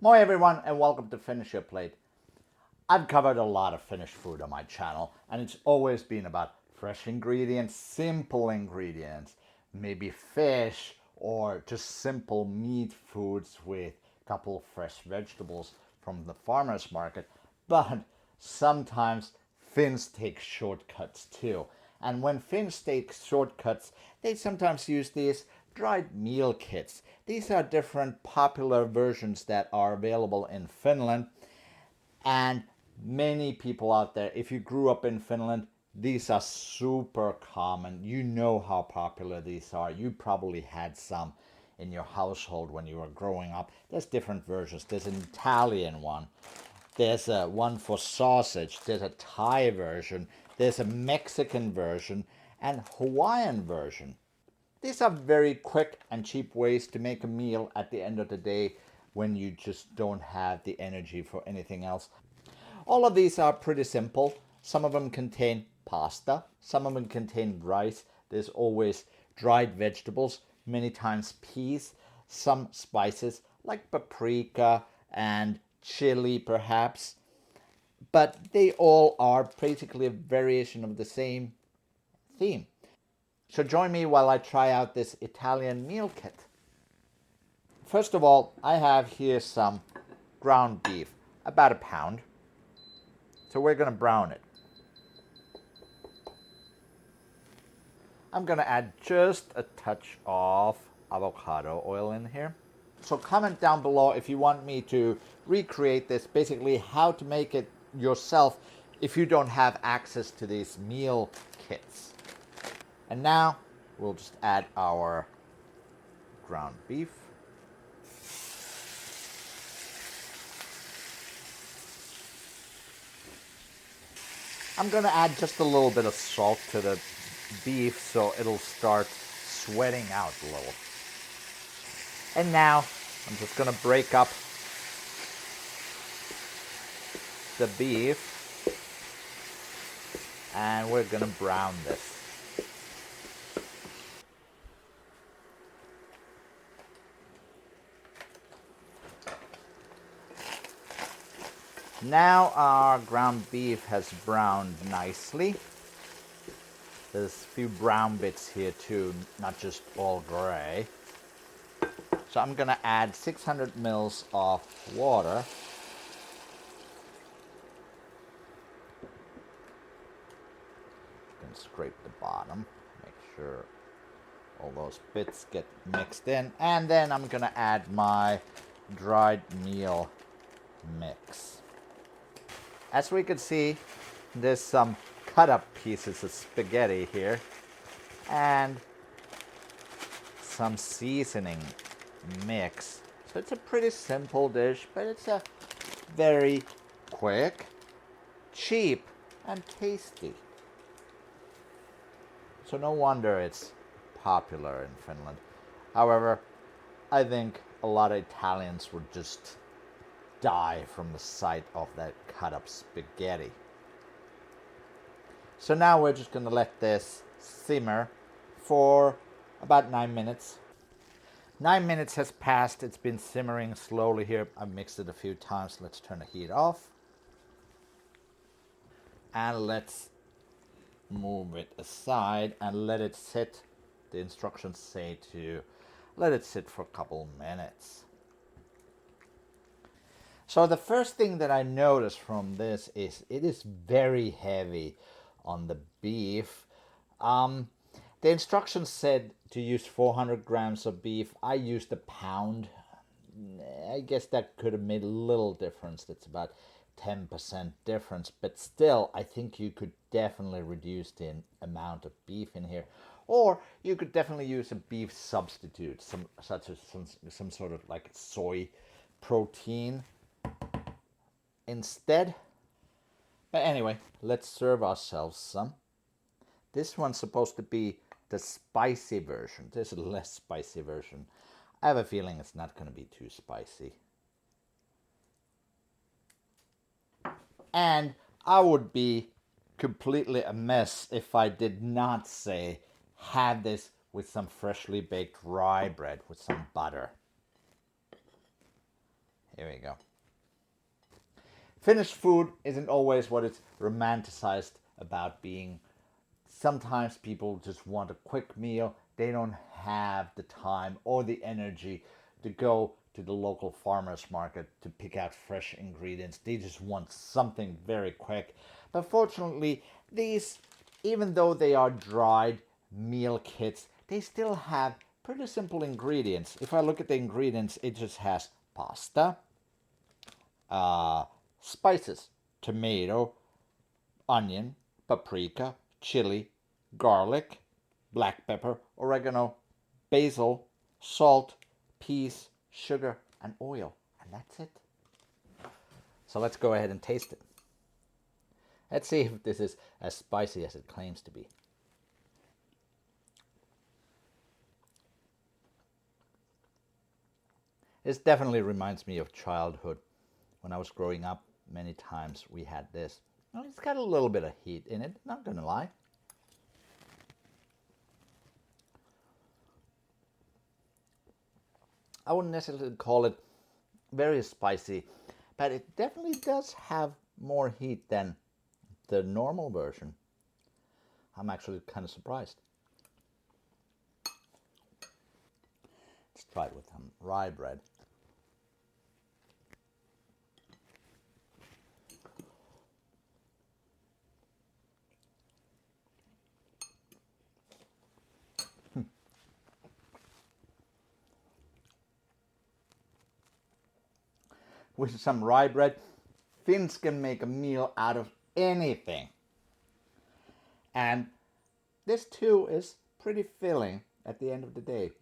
Moi everyone and welcome to Finish Your Plate. I've covered a lot of Finnish food on my channel and it's always been about fresh ingredients, simple ingredients, maybe fish or just simple meat foods with a couple of fresh vegetables from the farmer's market. But sometimes Finns take shortcuts too. And when Finns take shortcuts, they sometimes use these dried meal kits. These are different popular versions that are available in Finland. And many people out there, if you grew up in Finland, these are super common. You know how popular these are. You probably had some in your household when you were growing up. There's different versions. There's an Italian one. There's a one for sausage. There's a Thai version. There's a Mexican version and Hawaiian version. These are very quick and cheap ways to make a meal at the end of the day when you just don't have the energy for anything else. All of these are pretty simple. Some of them contain pasta, some of them contain rice. There's always dried vegetables, many times peas, some spices like paprika and chili perhaps. But they all are basically a variation of the same theme. So join me while I try out this Italian meal kit. First of all, I have here some ground beef, about a pound. So we're going to brown it. I'm going to add just a touch of avocado oil in here. So comment down below if you want me to recreate this, basically how to make it yourself if you don't have access to these meal kits. And now we'll just add our ground beef. I'm going to add just a little bit of salt to the beef so it'll start sweating out a little. And now I'm just going to break up the beef and we're going to brown this. Now our ground beef has browned nicely. There's a few brown bits here too, not just all gray. So I'm going to add 600 mils of water. You can scrape the bottom, make sure all those bits get mixed in. And then I'm going to add my dried meal mix. As we can see, there's some cut up pieces of spaghetti here and some seasoning mix. So it's a pretty simple dish, but it's a very quick, cheap, and tasty. So no wonder it's popular in Finland. However, I think a lot of Italians would just die from the sight of that cut up spaghetti. So now we're just going to let this simmer for about 9 minutes. 9 minutes has passed. It's been simmering slowly here. I've mixed it a few times. Let's turn the heat off. And let's move it aside and let it sit. The instructions say to let it sit for a couple minutes. So the first thing that I noticed from this is it is very heavy on the beef. The instructions said to use 400 grams of beef. I used a pound. I guess that could have made a little difference. That's about 10% difference. But still, I think you could definitely reduce the amount of beef in here. Or you could definitely use a beef substitute, such as some sort of like soy protein instead. But anyway, let's serve ourselves some. This one's supposed to be the spicy version. There's a less spicy version. I have a feeling it's not going to be too spicy. And I would be completely a mess if I did not say have this with some freshly baked rye bread with some butter. Here we go. Finnish food isn't always what it's romanticized about being. Sometimes people just want a quick meal. They don't have the time or the energy to go to the local farmer's market to pick out fresh ingredients. They just want something very quick. But fortunately, these, even though they are dried meal kits, they still have pretty simple ingredients. If I look at the ingredients, it just has pasta, spices, tomato, onion, paprika, chili, garlic, black pepper, oregano, basil, salt, peas, sugar, and oil. And that's it. So let's go ahead and taste it. Let's see if this is as spicy as it claims to be. This definitely reminds me of childhood. When I was growing up, many times we had this. Well, it's got a little bit of heat in it, not gonna lie. I wouldn't necessarily call it very spicy, but it definitely does have more heat than the normal version. I'm actually kind of surprised. Let's try it with some rye bread. With some rye bread, Finns can make a meal out of anything. And this too is pretty filling at the end of the day.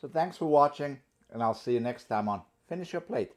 So thanks for watching, and I'll see you next time on Finish Your Plate.